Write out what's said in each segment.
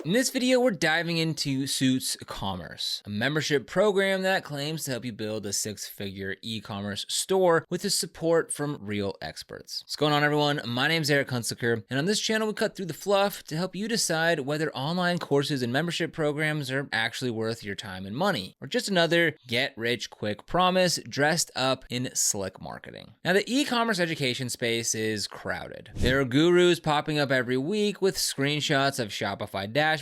In this video, we're diving into Suits Commerce, a membership program that claims to help you build a six-figure e-commerce store with the support from real experts. What's going on, everyone? My name's Eric Hunsaker, and on this channel, we cut through the fluff to help you decide whether online courses and membership programs are actually worth your time and money, or just another get-rich-quick promise dressed up in slick marketing. Now, the e-commerce education space is crowded. There are gurus popping up every week with screenshots of Shopify dashboards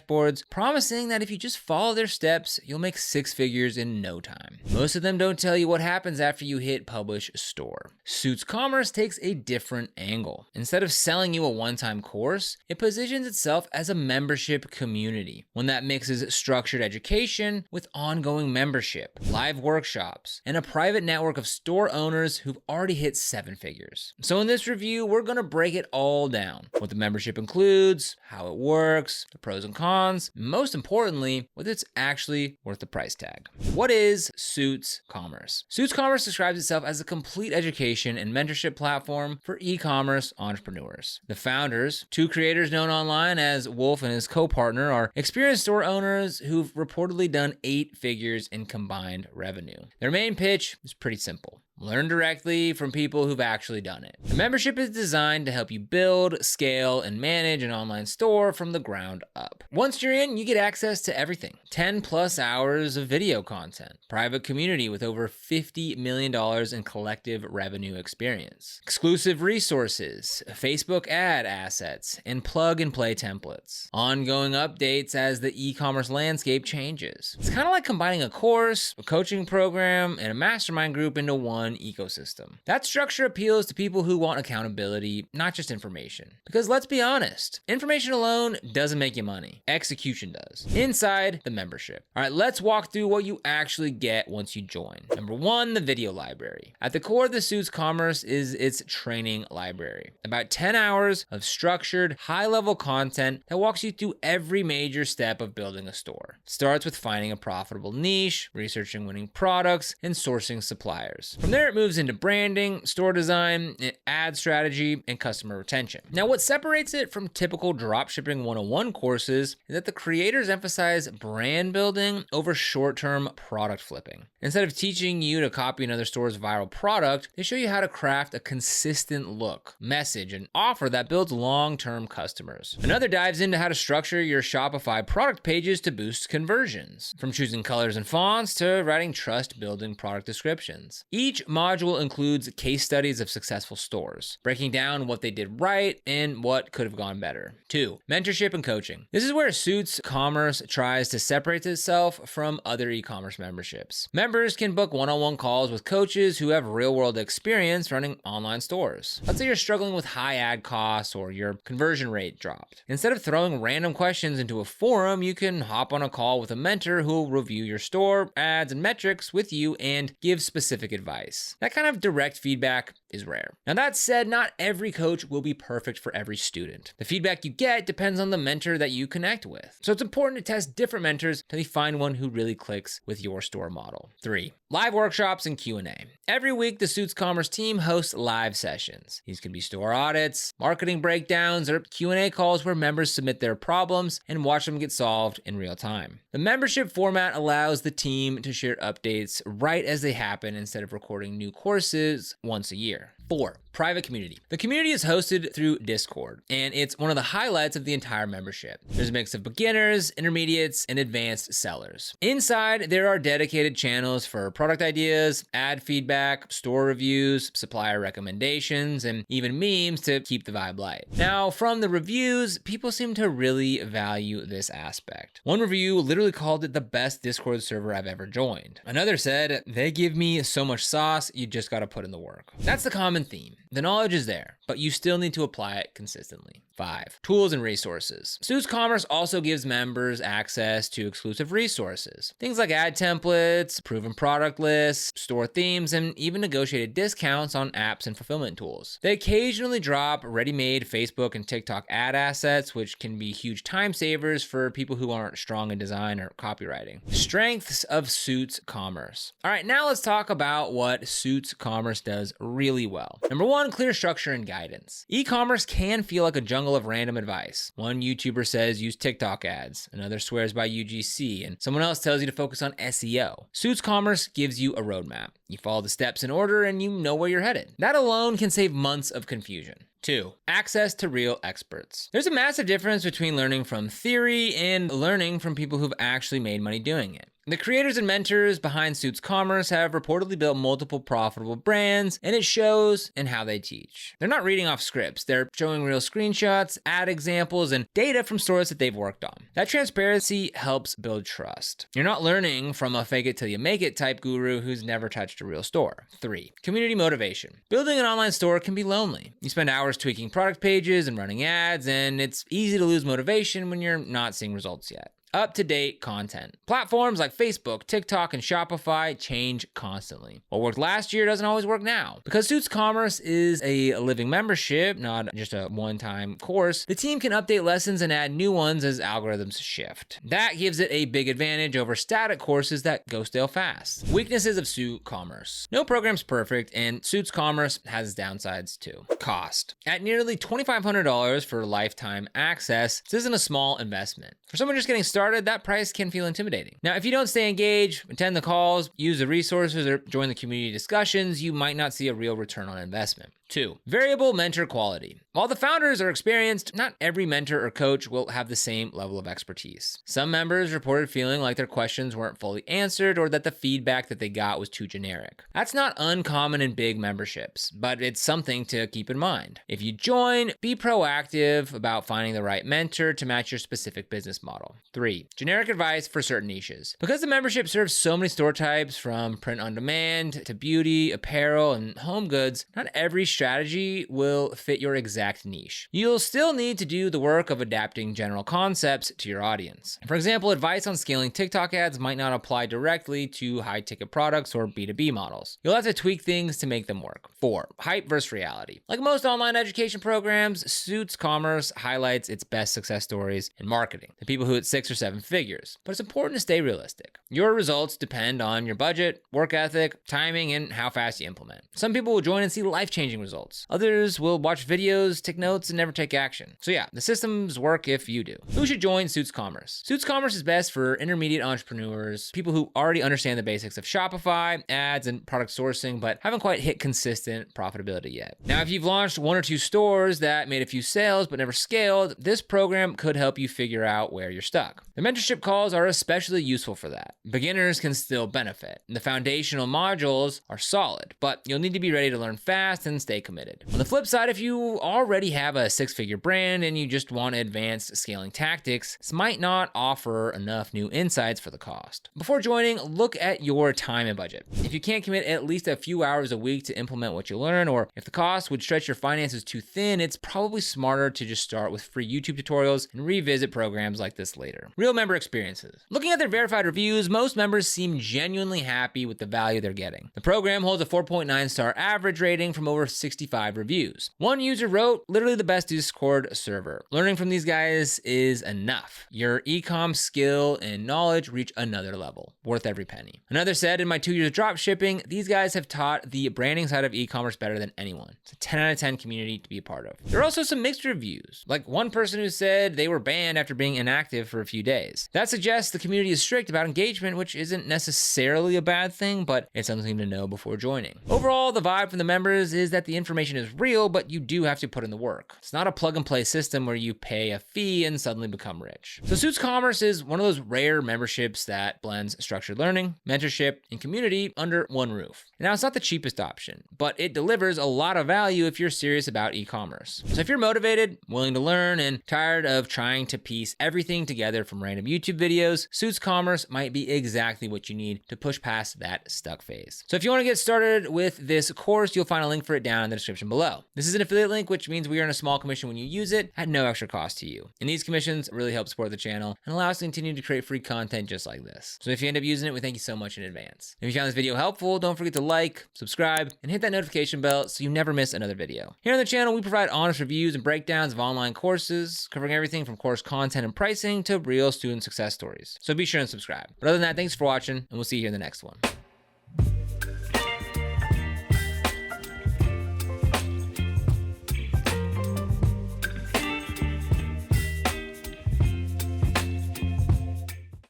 promising that if you just follow their steps, you'll make six figures in no time. Most of them don't tell you what happens after you hit publish store. Suits Commerce takes a different angle. Instead of selling you a one-time course, it positions itself as a membership community, one that mixes structured education with ongoing membership, live workshops, and a private network of store owners who've already hit seven figures. So in this review, we're gonna break it all down. What the membership includes, how it works, the pros and cons, and most importantly, whether it's actually worth the price tag. What is Suits Commerce? Suits Commerce describes itself as a complete education and mentorship platform for e-commerce entrepreneurs. The founders, two creators known online as Wolf and his co-partner, are experienced store owners who've reportedly done 8 figures in combined revenue. Their main pitch is pretty simple. Learn directly from people who've actually done it. The membership is designed to help you build, scale, and manage an online store from the ground up. Once you're in, you get access to everything. 10 plus hours of video content, private community with over $50 million in collective revenue experience, exclusive resources, Facebook ad assets, and plug and play templates, ongoing updates as the e-commerce landscape changes. It's kind of like combining a course, a coaching program, and a mastermind group into one ecosystem. That structure appeals to people who want accountability, not just information. Because let's be honest, information alone doesn't make you money. Execution does. Inside the membership. All right, let's walk through what you actually get once you join. Number 1, the video library. At the core of the Suits Commerce is its training library. About 10 hours of structured, high-level content that walks you through every major step of building a store. It starts with finding a profitable niche, researching winning products, and sourcing suppliers. From there, it moves into branding, store design, ad strategy, and customer retention. Now, what separates it from typical dropshipping 101 courses is that the creators emphasize brand building over short-term product flipping. Instead of teaching you to copy another store's viral product, they show you how to craft a consistent look, message, and offer that builds long-term customers. Another dives into how to structure your Shopify product pages to boost conversions, from choosing colors and fonts to writing trust-building product descriptions. Each module includes case studies of successful stores, breaking down what they did right and what could have gone better. 2, mentorship and coaching. This is where Suits Commerce tries to separate itself from other e-commerce memberships. Members can book one-on-one calls with coaches who have real-world experience running online stores. Let's say you're struggling with high ad costs or your conversion rate dropped. Instead of throwing random questions into a forum, you can hop on a call with a mentor who will review your store, ads, and metrics with you and give specific advice. That kind of direct feedback is rare. Now, that said, not every coach will be perfect for every student. The feedback you get depends on the mentor that you connect with. So it's important to test different mentors until you find one who really clicks with your store model. 3, live workshops and Q&A. Every week, the Suits Commerce team hosts live sessions. These can be store audits, marketing breakdowns, or Q&A calls where members submit their problems and watch them get solved in real time. The membership format allows the team to share updates right as they happen instead of recording new courses once a year. 4, private community. The community is hosted through Discord, and it's one of the highlights of the entire membership. There's a mix of beginners, intermediates, and advanced sellers. Inside, there are dedicated channels for product ideas, ad feedback, store reviews, supplier recommendations, and even memes to keep the vibe light. Now, from the reviews, people seem to really value this aspect. One review literally called it the best Discord server I've ever joined. Another said, "They give me so much sauce, you just gotta put in the work." That's the common theme. The knowledge is there, but you still need to apply it consistently. 5, tools and resources. Suits Commerce also gives members access to exclusive resources. Things like ad templates, proven product lists, store themes, and even negotiated discounts on apps and fulfillment tools. They occasionally drop ready-made Facebook and TikTok ad assets, which can be huge time savers for people who aren't strong in design or copywriting. Strengths of Suits Commerce. All right, now let's talk about what Suits Commerce does really well. Number 1, 1, clear structure and guidance. E-commerce can feel like a jungle of random advice. One YouTuber says use TikTok ads, another swears by UGC, and someone else tells you to focus on SEO. Suits Commerce gives you a roadmap. You follow the steps in order and you know where you're headed. That alone can save months of confusion. 2, access to real experts. There's a massive difference between learning from theory and learning from people who've actually made money doing it. The creators and mentors behind Suits Commerce have reportedly built multiple profitable brands, and it shows in how they teach. They're not reading off scripts, they're showing real screenshots, ad examples, and data from stores that they've worked on. That transparency helps build trust. You're not learning from a fake it till you make it type guru who's never touched a real store. 3, community motivation. Building an online store can be lonely. You spend hours tweaking product pages and running ads, and it's easy to lose motivation when you're not seeing results yet. Up-to-date content. Platforms like Facebook, TikTok, and Shopify change constantly. What worked last year doesn't always work now. Because Suits Commerce is a living membership, not just a one-time course, the team can update lessons and add new ones as algorithms shift. That gives it a big advantage over static courses that go stale fast. Weaknesses of Suits Commerce. No program's perfect, and Suits Commerce has its downsides too. Cost. At nearly $2,500 for lifetime access, this isn't a small investment. For someone just getting started, that price can feel intimidating. Now, if you don't stay engaged, attend the calls, use the resources, or join the community discussions, you might not see a real return on investment. 2, variable mentor quality. While the founders are experienced, not every mentor or coach will have the same level of expertise. Some members reported feeling like their questions weren't fully answered or that the feedback that they got was too generic. That's not uncommon in big memberships, but it's something to keep in mind. If you join, be proactive about finding the right mentor to match your specific business model. 3, generic advice for certain niches. Because the membership serves so many store types, from print on demand to beauty, apparel, and home goods, not every strategy will fit your exact niche. You'll still need to do the work of adapting general concepts to your audience. For example, advice on scaling TikTok ads might not apply directly to high-ticket products or B2B models. You'll have to tweak things to make them work. 4, hype versus reality. Like most online education programs, Suits Commerce highlights its best success stories in marketing, the people who hit 6 or 7 figures. But it's important to stay realistic. Your results depend on your budget, work ethic, timing, and how fast you implement. Some people will join and see life-changing results. Others will watch videos, take notes, and never take action. So yeah, the systems work if you do. Who should join Suits Commerce? Suits Commerce is best for intermediate entrepreneurs, people who already understand the basics of Shopify, ads, and product sourcing, but haven't quite hit consistent profitability yet. Now, if you've launched 1 or 2 stores that made a few sales but never scaled, this program could help you figure out where you're stuck. The mentorship calls are especially useful for that. Beginners can still benefit. The foundational modules are solid, but you'll need to be ready to learn fast and stay committed. On the flip side, if you already have a 6-figure brand and you just want advanced scaling tactics, this might not offer enough new insights for the cost. Before joining, look at your time and budget. If you can't commit at least a few hours a week to implement what you learn, or if the cost would stretch your finances too thin, it's probably smarter to just start with free YouTube tutorials and revisit programs like this later. Real member experiences. Looking at their verified reviews, most members seem genuinely happy with the value they're getting. The program holds a 4.9 star average rating from over 65 reviews. One user wrote, literally the best Discord server. Learning from these guys is enough. Your ecom skill and knowledge reach another level. Worth every penny. Another said, in my 2 years of drop shipping, these guys have taught the branding side of e-commerce better than anyone. It's a 10 out of 10 community to be a part of. There are also some mixed reviews. Like one person who said they were banned after being inactive for a few days. That suggests the community is strict about engagement, which isn't necessarily a bad thing, but it's something to know before joining. Overall, the vibe from the members is that the information is real, but you do have to put in the work. It's not a plug and play system where you pay a fee and suddenly become rich. So Suits Commerce is one of those rare memberships that blends structured learning, mentorship, and community under one roof. Now, it's not the cheapest option, but it delivers a lot of value if you're serious about e-commerce. So if you're motivated, willing to learn, and tired of trying to piece everything together from random YouTube videos, Suits Commerce might be exactly what you need to push past that stuck phase. So if you want to get started with this course, you'll find a link for it down in the description below. This is an affiliate link, which means we earn a small commission when you use it at no extra cost to you. And these commissions really help support the channel and allow us to continue to create free content just like this. So if you end up using it, we thank you so much in advance. If you found this video helpful, don't forget to like, subscribe, and hit that notification bell so you never miss another video. Here on the channel, we provide honest reviews and breakdowns of online courses, covering everything from course content and pricing to real student success stories. So be sure and subscribe. But other than that, thanks for watching, and we'll see you in the next one.